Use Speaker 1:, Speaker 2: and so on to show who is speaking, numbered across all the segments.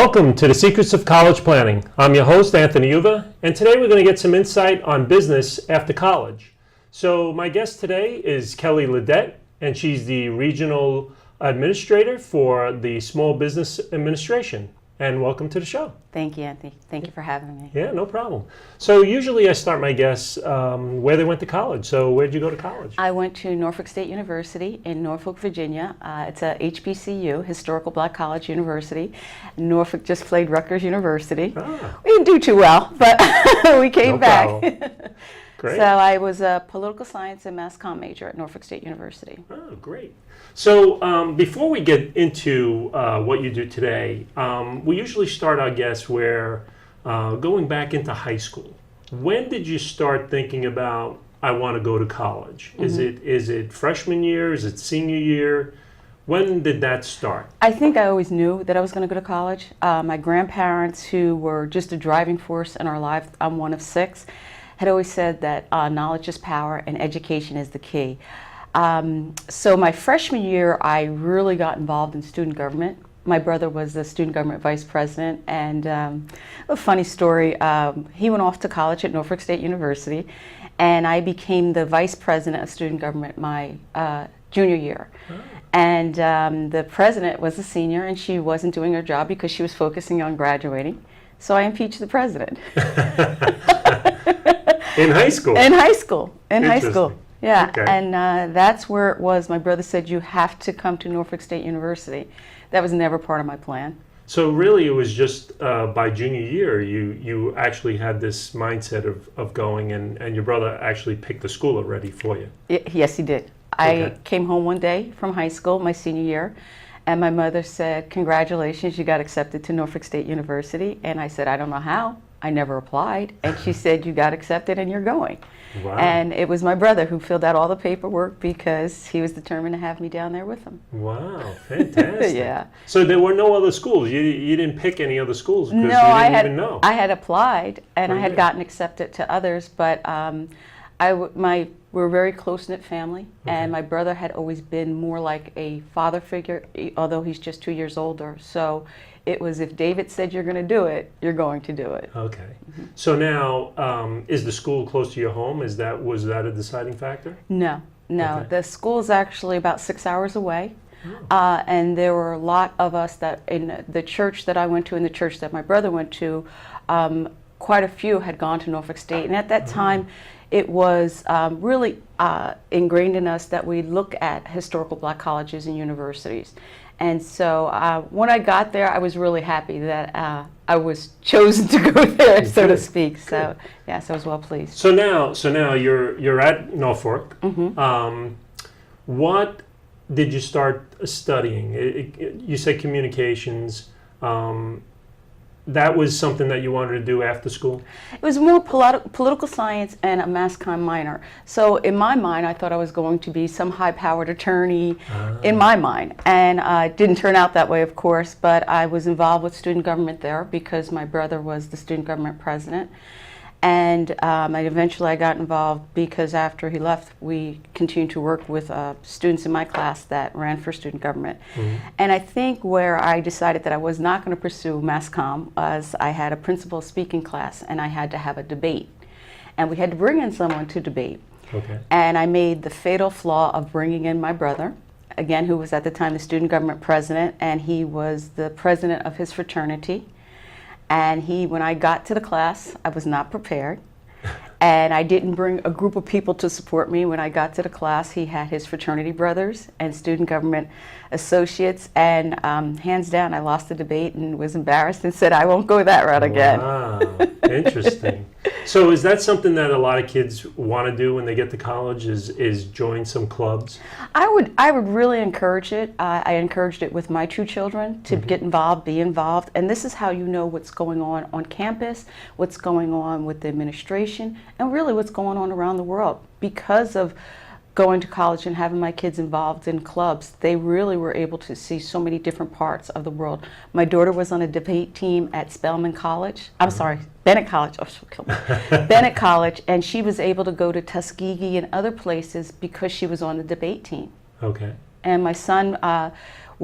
Speaker 1: Welcome to the Secrets of College Planning. I'm your host, Anthony Uva, and today we're going to get some insight on business after college. So my guest today is Kellie Ledet, and she's the Regional Administrator for the Small Business Administration. And welcome to the show.
Speaker 2: Thank you, Anthony. Thank you for having me.
Speaker 1: Yeah, no problem. So usually I start my guests where they went to college. So where'd you go to college?
Speaker 2: I went to Norfolk State University in Norfolk, Virginia. It's a HBCU, Historical Black College University. Norfolk just played Rutgers University.
Speaker 1: Ah.
Speaker 2: We didn't do too well, but we came back.
Speaker 1: Great.
Speaker 2: So I was a political science and mass comm major at Norfolk State University.
Speaker 1: Oh, great. So before we get into what you do today, we usually start our guests where going back into high school. When did you start thinking about, I want to go to college? Mm-hmm. Is it freshman year? Is it senior year? When did that start?
Speaker 2: I think I always knew that I was going to go to college. My grandparents, who were just a driving force in our life, I'm one of 6, had always said that knowledge is power and education is the key. So my freshman year, I really got involved in student government. My brother was the student government vice president, and a funny story, he went off to college at Norfolk State University, and I became the vice president of student government my junior year. Oh. And the president was a senior, and she wasn't doing her job because she was focusing on graduating. So I impeached the president.
Speaker 1: In high school?
Speaker 2: In high school. In high school. Yeah,
Speaker 1: okay.
Speaker 2: And that's where it was. My brother said, you have to come to Norfolk State University. That was never part of my plan.
Speaker 1: So really it was just by junior year you actually had this mindset of going, and your brother actually picked the school already for you?
Speaker 2: Yes, he did.
Speaker 1: Okay.
Speaker 2: I came home one day from high school, my senior year, and my mother said, congratulations, you got accepted to Norfolk State University. And I said, I don't know how. I never applied. And she said, you got accepted and you're going.
Speaker 1: Wow.
Speaker 2: And it was my brother who filled out all the paperwork because he was determined to have me down there with him.
Speaker 1: Wow, fantastic.
Speaker 2: Yeah.
Speaker 1: So there were no other schools? You didn't pick any other schools because
Speaker 2: no,
Speaker 1: you didn't even know?
Speaker 2: I had applied and
Speaker 1: Oh,
Speaker 2: I had gotten accepted to others, but we're a very close-knit family,
Speaker 1: okay.
Speaker 2: And my brother had always been more like a father figure, although he's just 2 years older. So it was, if David said you're going to do it, you're going to do it.
Speaker 1: Okay. Mm-hmm. So now, is the school close to your home? Was that a deciding factor?
Speaker 2: No.
Speaker 1: Okay.
Speaker 2: The school is actually about 6 hours away.
Speaker 1: Oh.
Speaker 2: And there were a lot of us that in the church that I went to and the church that my brother went to, quite a few had gone to Norfolk State. And at that time, it was really ingrained in us that we look at historical black colleges and universities. And so when I got there, I was really happy that I was chosen to go there, so to speak. So yes, I was well pleased.
Speaker 1: So now you're at Norfolk.
Speaker 2: Mm-hmm.
Speaker 1: What did you start studying? You said communications. That was something that you wanted to do after school?
Speaker 2: It was more political science and a mass comm minor. So in my mind, I thought I was going to be some high-powered attorney in my mind. And it didn't turn out that way, of course, but I was involved with student government there because my brother was the student government president. And eventually I got involved because after he left, we continued to work with students in my class that ran for student government. Mm-hmm. And I think where I decided that I was not going to pursue mass comm was I had a principal speaking class and I had to have a debate. And we had to bring in someone to debate.
Speaker 1: Okay. And
Speaker 2: I made the fatal flaw of bringing in my brother, again, who was at the time the student government president, and he was the president of his fraternity. And when I got to the class, I was not prepared. And I didn't bring a group of people to support me. When I got to the class, he had his fraternity brothers and student government associates. And hands down, I lost the debate and was embarrassed and said, I won't go that route again.
Speaker 1: Wow, interesting. So is that something that a lot of kids want to do when they get to college, is join some clubs?
Speaker 2: I would really encourage it. I encouraged it with my 2 children to get involved, be involved. And this is how you know what's going on campus, what's going on with the administration, and really what's going on around the world. Because of going to college and having my kids involved in clubs, they really were able to see so many different parts of the world. My daughter was on a debate team at Bennett College. Oh, she'll kill me. Bennett College, and she was able to go to Tuskegee and other places because she was on the debate team.
Speaker 1: Okay.
Speaker 2: And my son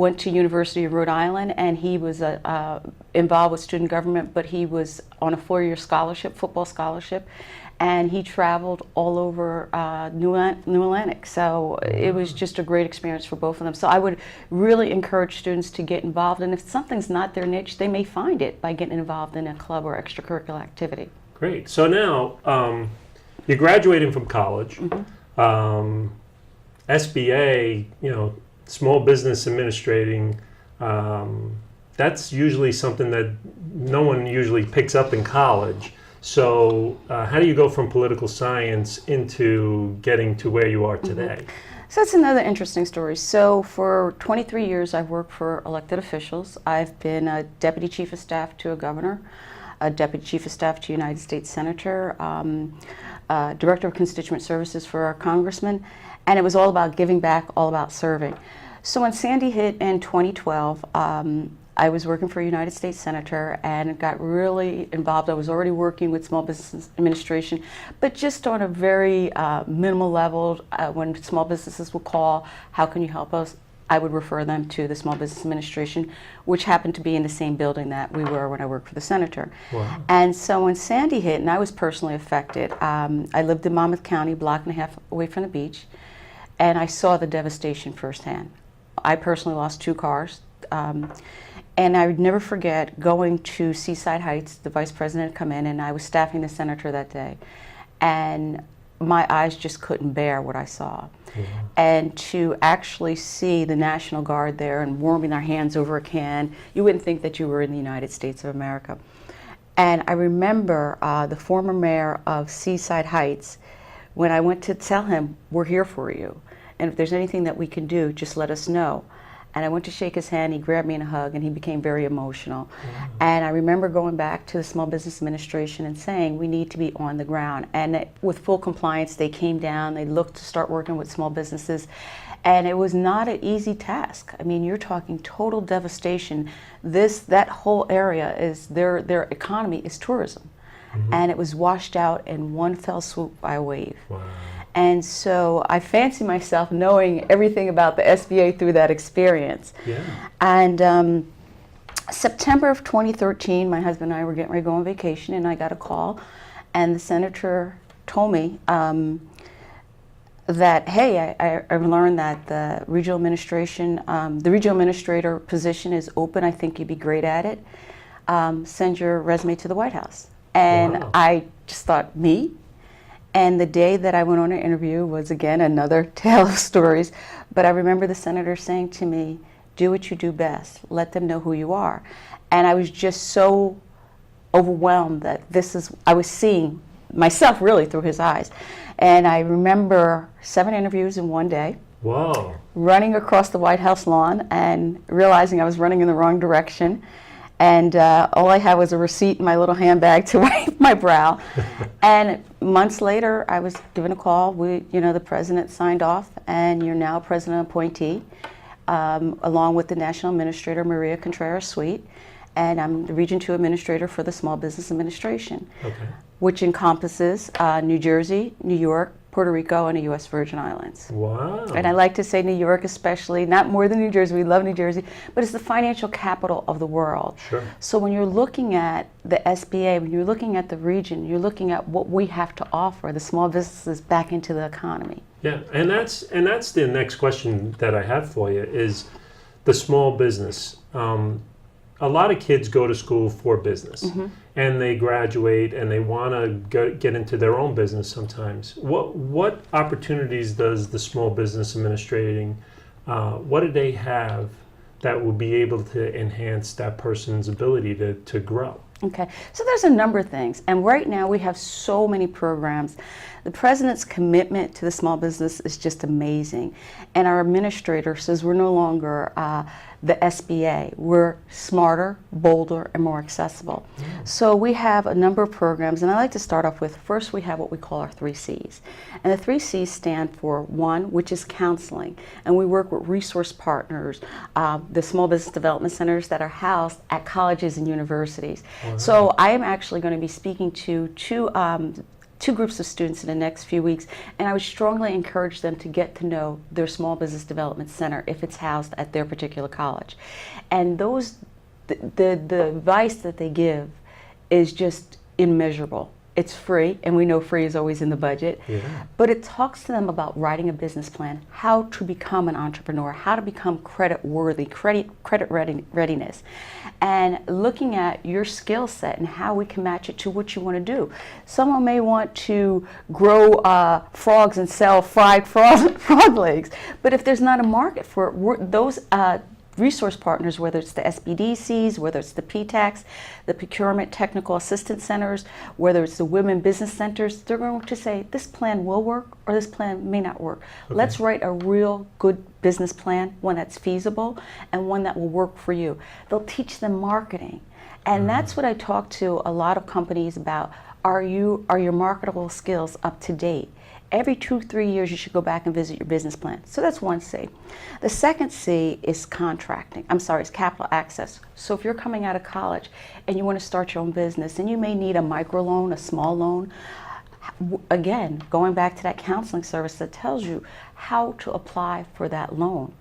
Speaker 2: went to University of Rhode Island, and he was involved with student government, but he was on a 4-year scholarship, football scholarship, and he traveled all over New Atlantic. So it was just a great experience for both of them. So I would really encourage students to get involved, and if something's not their niche, they may find it by getting involved in a club or extracurricular activity.
Speaker 1: Great. So now you're graduating from college. SBA, Small Business Administrating, that's usually something that no one usually picks up in college. So how do you go from political science into getting to where you are today?
Speaker 2: So that's another interesting story. So for 23 years, I've worked for elected officials. I've been a deputy chief of staff to a governor, a deputy chief of staff to a United States senator, director of constituent services for our congressman, and it was all about giving back, all about serving. So when Sandy hit in 2012, I was working for a United States senator and got really involved. I was already working with Small Business Administration, but just on a very minimal level. When small businesses would call, how can you help us? I would refer them to the Small Business Administration, which happened to be in the same building that we were when I worked for the senator.
Speaker 1: Wow.
Speaker 2: And so when Sandy hit, and I was personally affected, I lived in Monmouth County, a block and a half away from the beach, and I saw the devastation firsthand. I personally lost 2 cars. And I would never forget going to Seaside Heights. The vice president had come in, and I was staffing the senator that day. And my eyes just couldn't bear what I saw. And to actually see the National Guard there and warming their hands over a can, you wouldn't think that you were in the United States of America. And I remember the former mayor of Seaside Heights, when I went to tell him, we're here for you. And if there's anything that we can do, just let us know. And I went to shake his hand, he grabbed me in a hug, and he became very emotional. And I remember going back to the Small Business Administration and saying, we need to be on the ground. And with full compliance, they came down, they looked to start working with small businesses. And it was not an easy task. I mean, you're talking total devastation. That whole area is, their economy is tourism. And it was washed out in one fell swoop by a wave.
Speaker 1: Wow.
Speaker 2: And so I fancy myself knowing everything about the SBA through that experience.
Speaker 1: Yeah.
Speaker 2: And September of 2013, my husband and I were getting ready to go on vacation, and I got a call, and the senator told me that, hey, I've learned that the regional administration, the regional administrator position is open. I think you'd be great at it. Send your resume to the White House. And
Speaker 1: Wow.
Speaker 2: I just thought, me? And the day that I went on an interview was, again, another tale of stories. But I remember the senator saying to me, do what you do best. Let them know who you are. And I was just so overwhelmed that I was seeing myself really through his eyes. And I remember 7 interviews in one day.
Speaker 1: Wow.
Speaker 2: Running across the White House lawn and realizing I was running in the wrong direction. And all I had was a receipt in my little handbag to wipe my brow. And months later, I was given a call. The president signed off, and you're now president appointee, along with the national administrator, Maria Contreras-Sweet. And I'm the Region 2 administrator for the Small Business Administration, which encompasses New Jersey, New York, Puerto Rico, and the U.S. Virgin Islands.
Speaker 1: Wow.
Speaker 2: And I like to say New York especially, not more than New Jersey, we love New Jersey, but it's the financial capital of the world.
Speaker 1: Sure.
Speaker 2: So when you're looking at the SBA, when you're looking at the region, you're looking at what we have to offer the small businesses back into the economy.
Speaker 1: Yeah, and that's the next question that I have for you is the small business. A lot of kids go to school for business, and they graduate and they want to get into their own business sometimes. What opportunities does the Small Business Administrating, what do they have that will be able to enhance that person's ability to grow?
Speaker 2: Okay, so there's a number of things, and right now we have so many programs. The president's commitment to the small business is just amazing, and our administrator says we're no longer the SBA. We're smarter, bolder, and more accessible. So we have a number of programs, and I like to start off with, first we have what we call our 3 C's. And the 3 C's stand for 1, which is counseling. And we work with resource partners, the small business development centers that are housed at colleges and universities. So I am actually going to be speaking to 2 two groups of students in the next few weeks, and I would strongly encourage them to get to know their Small Business Development Center if it's housed at their particular college. And the advice that they give is just immeasurable. It's free, and we know free is always in the budget, but it talks to them about writing a business plan, how to become an entrepreneur, how to become credit worthy, credit readiness, and looking at your skill set and how we can match it to what you want to do. Someone may want to grow frogs and sell fried frog legs, but if there's not a market for it, those resource partners, whether it's the SBDCs, whether it's the PTACs, the Procurement Technical Assistance Centers, whether it's the Women Business Centers, they're going to say, this plan will work or this plan may not work. Okay. Let's write a real good business plan, one that's feasible and one that will work for you. They'll teach them marketing. And that's what I talk to a lot of companies about. Are your marketable skills up to date? Every 2-3 years, you should go back and visit your business plan. So that's one C. The second C is it's capital access. So if you're coming out of college and you want to start your own business, and you may need a microloan, a small loan, again, going back to that counseling service that tells you how to apply for that loan.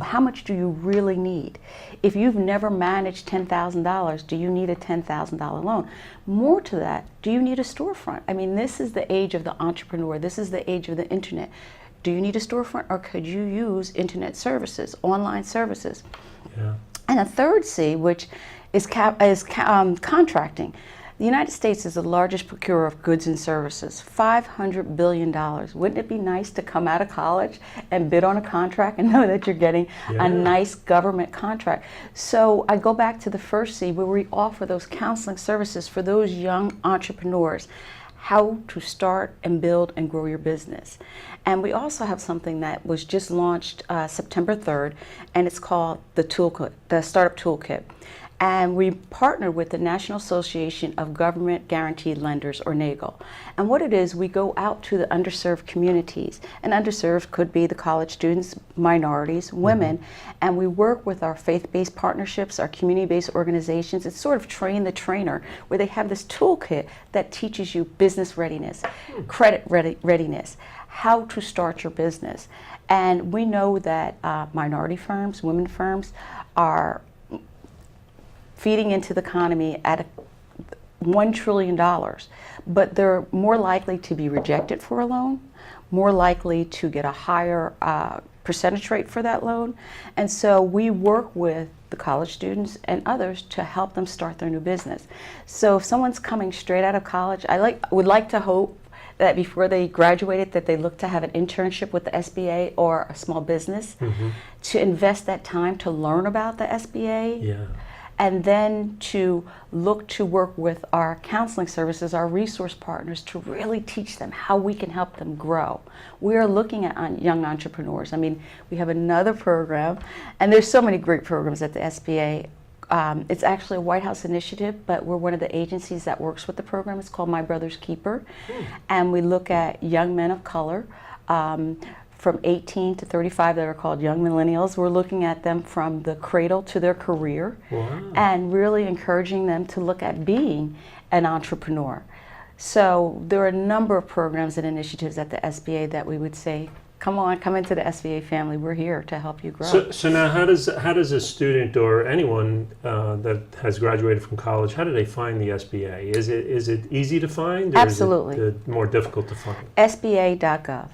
Speaker 2: How much do you really need? If you've never managed $10,000, do you need a $10,000 loan? More to that, do you need a storefront? I mean, this is the age of the entrepreneur. This is the age of the internet. Do you need a storefront, or could you use internet services, online services? Yeah. And a third C, which is contracting. The United States is the largest procurer of goods and services, $500 billion. Wouldn't it be nice to come out of college and bid on a contract and know that you're getting a nice government contract? So I go back to the first C, where we offer those counseling services for those young entrepreneurs, how to start and build and grow your business. And we also have something that was just launched September 3rd, and it's called the Startup Toolkit. And we partnered with the National Association of Government Guaranteed Lenders, or NAGLE. And what it is, we go out to the underserved communities. And underserved could be the college students, minorities, women, and we work with our faith-based partnerships, our community-based organizations. It's sort of train the trainer, where they have this toolkit that teaches you business readiness, credit readiness, how to start your business. And we know that minority firms, women firms, are feeding into the economy at $1 trillion, but they're more likely to be rejected for a loan, more likely to get a higher percentage rate for that loan. And so we work with the college students and others to help them start their new business. So if someone's coming straight out of college, would like to hope that before they graduated, that they look to have an internship with the SBA or a small business, to invest that time to learn about the SBA. And then to look to work with our counseling services, our resource partners, to really teach them how we can help them grow. We are looking at young entrepreneurs. I mean, we have another program, and there's so many great programs at the SBA. It's actually a White House initiative, but we're one of the agencies that works with the program. It's called My Brother's Keeper. And we look at young men of color, from 18 to 35, that are called young millennials. We're looking at them from the cradle to their career, and really encouraging them to look at being an entrepreneur. So there are a number of programs and initiatives at the SBA that we would say, come into the SBA family. We're here to help you grow.
Speaker 1: So now, how does a student or anyone that has graduated from college, how do they find the SBA? Is it easy to find, or
Speaker 2: Absolutely.
Speaker 1: is it more difficult to find?
Speaker 2: SBA.gov.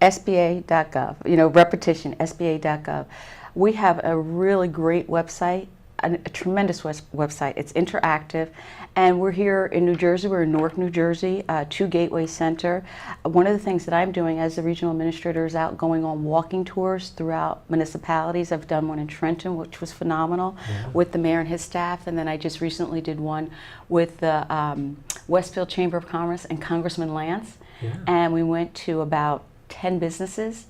Speaker 2: SBA.gov, repetition, SBA.gov. We have a really great website, a tremendous website. It's interactive, and we're here in New Jersey. We're in Newark, New Jersey, 2 Gateway Center. One of the things that I'm doing as the regional administrator is out going on walking tours throughout municipalities. I've done one in Trenton, which was phenomenal, with the mayor and his staff, and then I just recently did one with the Westfield Chamber of Commerce and Congressman Lance, and we went to about 10 businesses,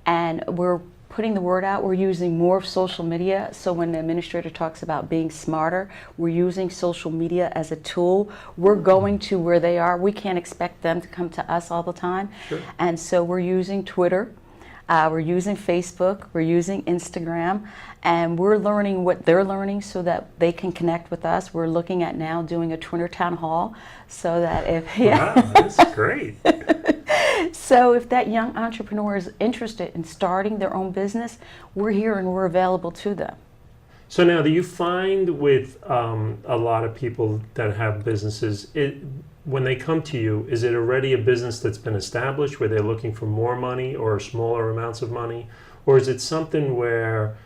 Speaker 2: and we're putting the word out. We're using more of social media. So when the administrator talks about being smarter, we're using social media as a tool. We're going to where they are. We can't expect them to come to us all the time. And so we're using Twitter. We're using Facebook, we're using Instagram, and we're learning what they're learning so that they can connect with us. We're looking at now doing a Twitter town hall so that if
Speaker 1: Wow, that's great.
Speaker 2: so if that young entrepreneur is interested in starting their own business, we're here and we're available to them.
Speaker 1: So now, do you find with a lot of people that have businesses, when they come to you, is it already a business that's been established where they're looking for more money or smaller amounts of money? Or is it something where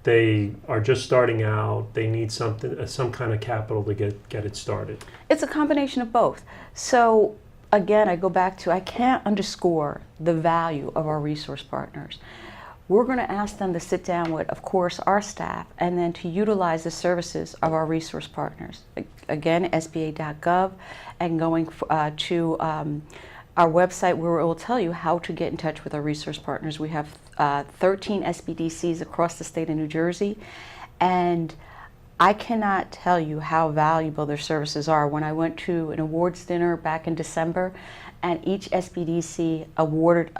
Speaker 1: they are just starting out, they need something, some kind of capital to get it started?
Speaker 2: It's a combination of both. So again, I go back to, I can't underscore the value of our resource partners. We're going to ask them to sit down with, of course, our staff, and then to utilize the services of our resource partners. Again, SBA.gov, and going to our website where it will tell you how to get in touch with our resource partners. We have 13 SBDCs across the state of New Jersey, and I cannot tell you how valuable their services are. When I went to an awards dinner back in December, and each SBDC awarded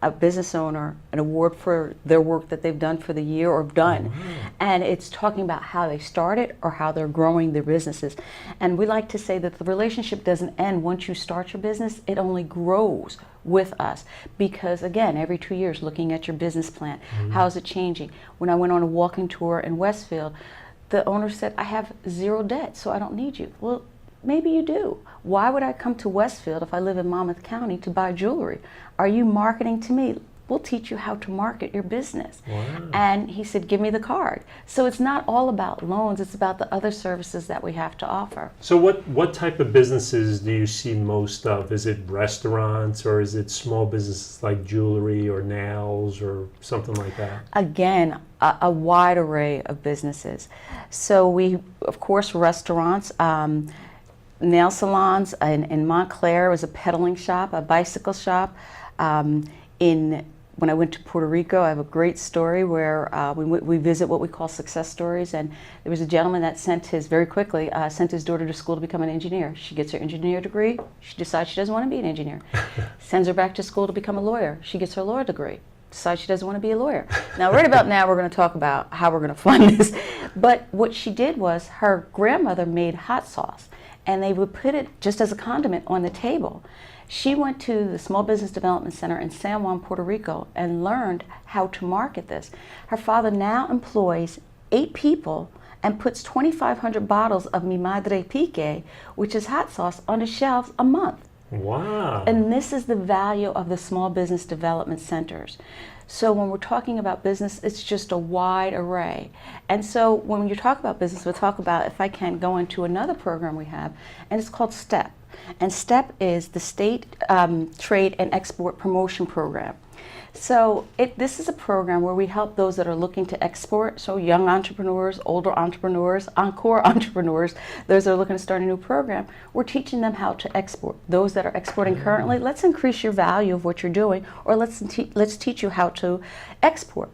Speaker 2: a business owner an award for their work that they've done for the year or done.
Speaker 1: Oh, wow.
Speaker 2: And it's talking about how they started or how they're growing their businesses. And we like to say that the relationship doesn't end once you start your business, it only grows with us. Because again, every 2 years, looking at your business plan, how is it changing? When I went on a walking tour in Westfield, the owner said, I have zero debt, so I don't need you. Well, maybe you do. Why would I come to Westfield if I live in Monmouth County to buy jewelry? Are you marketing to me? We'll teach you how to market your business.
Speaker 1: Wow.
Speaker 2: And he said, give me the card. So it's not all about loans, it's about the other services that we have to offer.
Speaker 1: So what type of businesses do you see most of? Is it restaurants, or is it small businesses like jewelry or nails or something like that?
Speaker 2: Again, a wide array of businesses. So we, of course, restaurants, nail salons. In Montclair was a pedaling shop, a bicycle shop. When I went to Puerto Rico, I have a great story where we visit what we call success stories, and there was a gentleman that sent his daughter to school to become an engineer. She gets her engineer degree, she decides she doesn't want to be an engineer. Sends her back to school to become a lawyer. She gets her law degree, decides she doesn't want to be a lawyer. Now, right about now, we're going to talk about how we're going to fund this. But what she did was her grandmother made hot sauce, and they would put it just as a condiment on the table. She went to the Small Business Development Center in San Juan, Puerto Rico, and learned how to market this. Her father now employs 8 people and puts 2,500 bottles of Mi Madre Pique, which is hot sauce, on the shelves a month.
Speaker 1: Wow.
Speaker 2: And this is the value of the Small Business Development Centers. So when we're talking about business, it's just a wide array. And so when you talk about business, we'll talk about, if I can, go into another program we have, and it's called STEP. And STEP is the State Trade and Export Promotion Program. So this is a program where we help those that are looking to export, so young entrepreneurs, older entrepreneurs, encore entrepreneurs, those that are looking to start a new program. We're teaching them how to export. Those that are exporting currently, let's increase your value of what you're doing, or let's teach you how to export.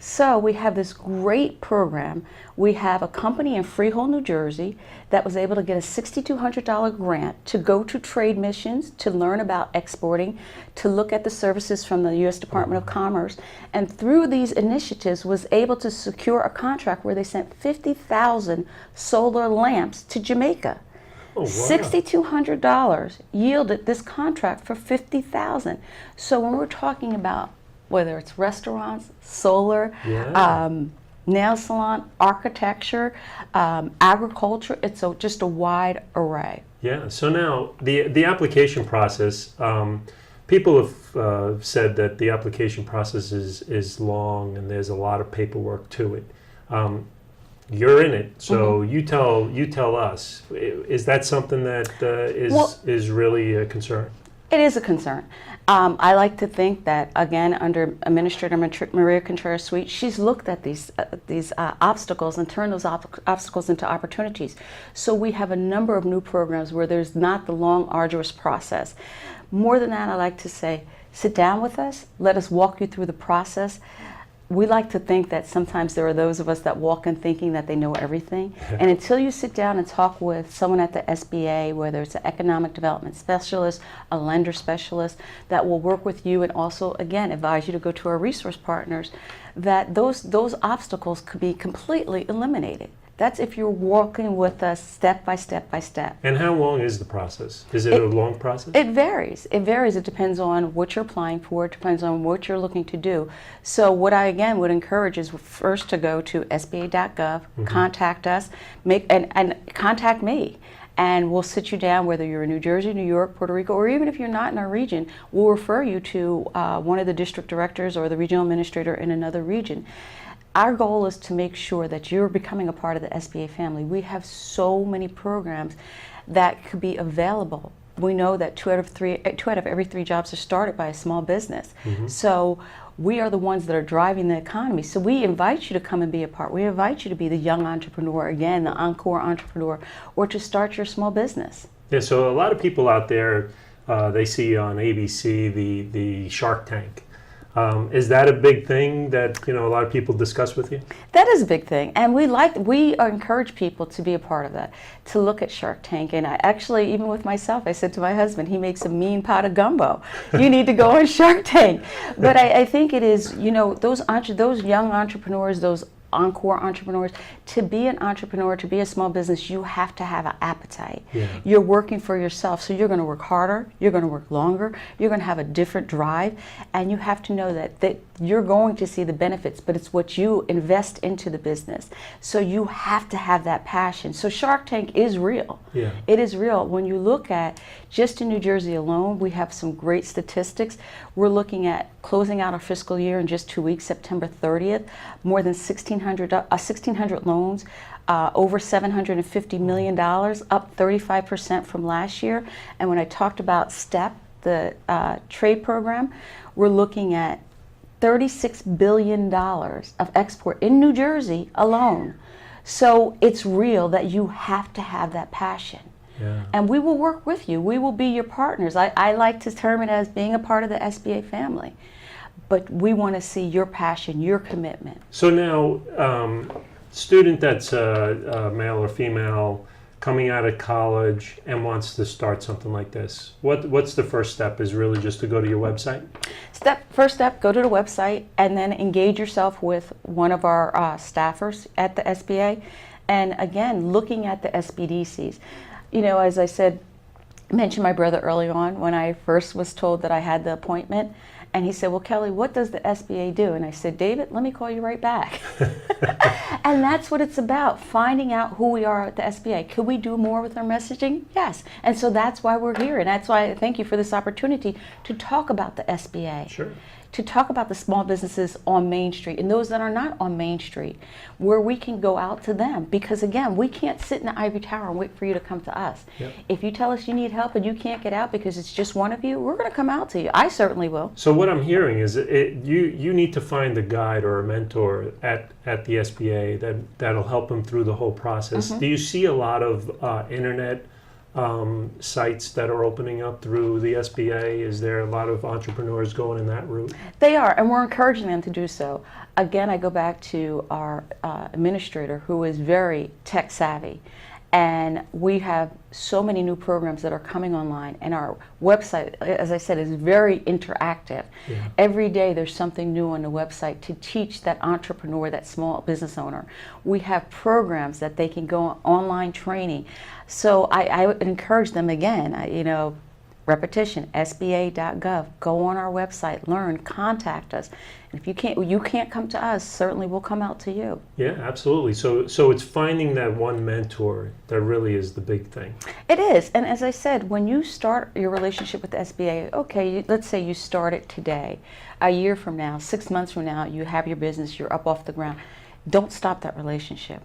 Speaker 2: So we have this great program. We have a company in Freehold, New Jersey that was able to get a $6,200 grant to go to trade missions, to learn about exporting, to look at the services from the U.S. Department of Commerce, and through these initiatives was able to secure a contract where they sent 50,000 solar lamps to Jamaica.
Speaker 1: Oh, wow.
Speaker 2: $6,200 yielded this contract for 50,000. So when we're talking about whether it's restaurants, solar, nail salon, architecture, agriculture, it's just a wide array.
Speaker 1: Yeah, so now the application process, people have said that the application process is long and there's a lot of paperwork to it. You're in it, so you tell us, is that something that is really a concern?
Speaker 2: It is a concern. I like to think that, again, under Administrator Maria Contreras-Sweet, she's looked at these obstacles and turned those obstacles into opportunities. So we have a number of new programs where there's not the long, arduous process. More than that, I like to say, sit down with us, let us walk you through the process. we like to think that sometimes there are those of us that walk in thinking that they know everything. And until you sit down and talk with someone at the SBA, whether it's an economic development specialist, a lender specialist, that will work with you and also, again, advise you to go to our resource partners, that those obstacles could be completely eliminated. That's if you're walking with us step by step by step.
Speaker 1: And how long is the process? Is it a long process?
Speaker 2: It varies. It varies. It depends on what you're applying for. It depends on what you're looking to do. So what I, again, would encourage is first to go to SBA.gov, contact us, and contact me. And we'll sit you down, whether you're in New Jersey, New York, Puerto Rico, or even if you're not in our region, we'll refer you to one of the district directors or the regional administrator in another region. Our goal is to make sure that you're becoming a part of the SBA family. We have so many programs that could be available. We know that two out of every three jobs are started by a small business. So we are the ones that are driving the economy. So we invite you to come and be a part. We invite you to be the young entrepreneur, again, the encore entrepreneur, or to start your small business.
Speaker 1: Yeah, so a lot of people out there, they see on ABC the Shark Tank. Is that a big thing that a lot of people discuss with you?
Speaker 2: That is a big thing, and we encourage people to be a part of that, to look at Shark Tank. And I actually, even with myself, I said to my husband, he makes a mean pot of gumbo. You need to go on Shark Tank. But I think it is, those young entrepreneurs, those encore entrepreneurs, to be an entrepreneur, to be a small business, you have to have an appetite. You're working for yourself, so you're going to work harder, you're going to work longer, you're going to have a different drive, and you have to know that you're going to see the benefits, but it's what you invest into the business. So you have to have that passion. So Shark Tank is real. It is real. When you look at just in New Jersey alone, we have some great statistics. We're looking at closing out our fiscal year in just 2 weeks, September 30th, more than 1,600 loans, over $750 million, up 35% from last year. And when I talked about STEP, the trade program, we're looking at $36 billion of export in New Jersey alone. So it's real that you have to have that passion. And we will work with you. We will be your partners. I like to term it as being a part of the SBA family. But we want to see your passion, your commitment.
Speaker 1: So now, student that's male or female coming out of college and wants to start something like this, what's the first step? Is really just to go to your website?
Speaker 2: First step, go to the website and then engage yourself with one of our staffers at the SBA. And again, looking at the SBDCs. As I mentioned my brother early on when I first was told that I had the appointment. And he said, well, Kelly, what does the SBA do? And I said, David, let me call you right back. And that's what it's about, finding out who we are at the SBA. Could we do more with our messaging? Yes. And so that's why we're here. And that's why I thank you for this opportunity to talk about the SBA.
Speaker 1: Sure.
Speaker 2: To talk about the small businesses on Main Street and those that are not on Main Street, where we can go out to them. Because again, we can't sit in the ivory tower and wait for you to come to us. If you tell us you need help and you can't get out because it's just one of you, we're going to come out to you. I certainly will.
Speaker 1: So what I'm hearing is you need to find a guide or a mentor at the SBA that'll help them through the whole process. Do you see a lot of internet sites that are opening up through the SBA? Is there a lot of entrepreneurs going in that route?
Speaker 2: They are, and we're encouraging them to do so. Again, I go back to our administrator, who is very tech savvy. And we have so many new programs that are coming online, and our website, as I said, is very interactive. Every day there's something new on the website to teach that entrepreneur, that small business owner. We have programs that they can go online training. So I would encourage them again, repetition, SBA.gov, go on our website, learn, contact us. And if you can't come to us, certainly we'll come out to you.
Speaker 1: Yeah, absolutely. So it's finding that one mentor that really is the big thing.
Speaker 2: It is. And as I said, when you start your relationship with the SBA, okay, let's say you start it today. A year from now, 6 months from now, you have your business, you're up off the ground. Don't stop that relationship.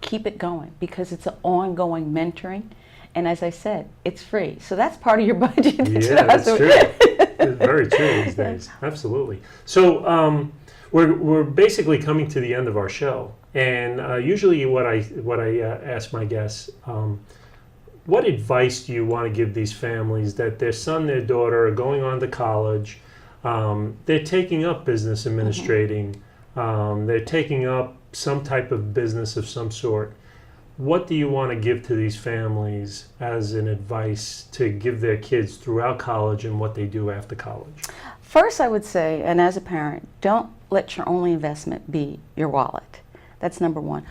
Speaker 2: Keep it going, because it's an ongoing mentoring. And as I said, it's free. So that's part of your budget.
Speaker 1: Yeah, that's true. It's very true these days. Absolutely. So we're basically coming to the end of our show. And usually what I ask my guests, what advice do you want to give these families that their son, their daughter are going on to college, they're taking up business administrating, They're taking up some type of business of some sort. What do you want to give to these families as an advice to give their kids throughout college and what they do after college?
Speaker 2: First, I would say, and as a parent, don't let your only investment be your wallet. That's number one.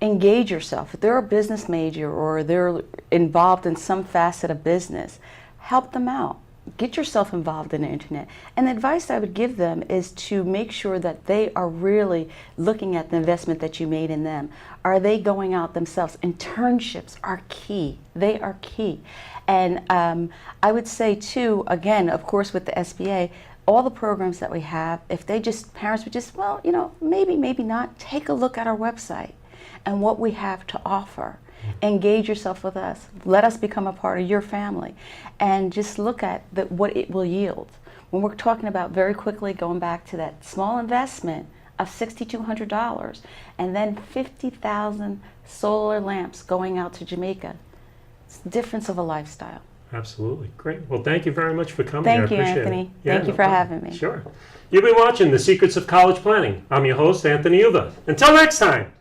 Speaker 2: Engage yourself. If they're a business major or they're involved in some facet of business, help them out. Get yourself involved in the internet. And the advice I would give them is to make sure that they are really looking at the investment that you made in them. Are they going out themselves? Internships are key. They are key. And I would say too, again, of course with the SBA, all the programs that we have, if they just, parents would just, well, you know, maybe not, take a look at our website and what we have to offer. Engage yourself with us. Let us become a part of your family. And just look at what it will yield. When we're talking about very quickly going back to that small investment of $6,200 and then 50,000 solar lamps going out to Jamaica, it's the difference of a lifestyle.
Speaker 1: Absolutely. Great. Well, thank you very much for coming.
Speaker 2: Thank
Speaker 1: I
Speaker 2: you,
Speaker 1: appreciate
Speaker 2: Anthony.
Speaker 1: it. Yeah,
Speaker 2: Thank you
Speaker 1: no
Speaker 2: for
Speaker 1: problem.
Speaker 2: having me.
Speaker 1: Sure. You've been watching The Secrets of College Planning. I'm your host, Anthony Uva. Until next time.